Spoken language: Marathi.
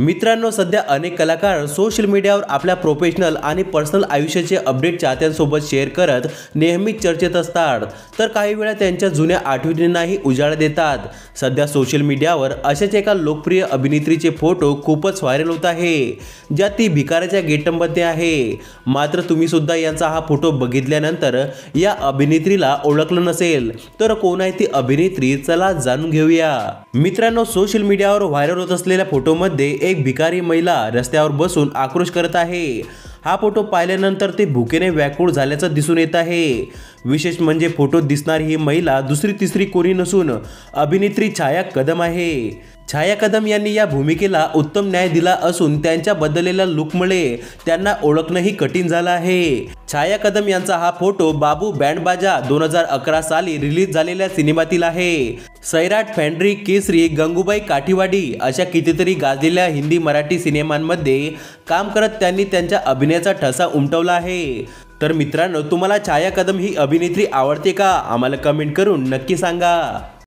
मित्रांनो, सध्या अनेक कलाकार सोशल मीडियावर आपल्या प्रोफेशनल आणि पर्सनल आयुष्याचे अपडेट चाहत्यांसोबत शेअर करत नेहमीच चर्चेत असतात, तर काही वेळा त्यांच्या जुन्या आठवणींनाही उजाळा देतात। सध्या सोशल मीडियावर अशाच एका लोकप्रिय अभिनेत्रीचे फोटो खूपच व्हायरल होत आहे, ज्यात ती भिकाऱ्याच्या गेटअपमध्ये आहे। मात्र तुम्ही सुद्धा यांचा हा फोटो बघितल्यानंतर या अभिनेत्रीला ओळखलं नसेल, तर कोण आहे ती अभिनेत्री, चला जाणून घेऊया। मित्रांनो, सोशल मीडियावर व्हायरल होत असलेल्या फोटोमध्ये एक भिकारी महिला रस्त्यावर बसून आक्रोश करत आहे। हा फोटो पाहिल्यानंतर ते भुकेने व्याकुळ झाल्याचं दिसून येत आहे। विशेष म्हणजे फोटोत दिसणारी ही महिला दुसरी तिसरी कोणी नसून अभिनेत्री छाया कदम आहे। छाया कदम यांनी या भूमिकेला उत्तम न्याय दिला असून त्यांच्या बदललेल्या लुकमुळे त्यांना ओळखणंही कठीण झालं आहे। छाया कदम यांचा हा फोटो बाबू बँड बाजा 2011 साली रिलीज झालेल्या सिनेमातील आहे। सैराट, फॅन्ड्री, केसरी, गंगूबाई काठीवाडी अशा कितीतरी गाजलेल्या हिंदी मराठी सिनेमांमध्ये काम करत त्यांनी त्यांच्या अभिनयाचा ठसा उमटवला आहे। तर मित्रांनो, तुम्हाला छाया कदम ही अभिनेत्री आवडते का? आम्हाला कमेंट करून नक्की सांगा।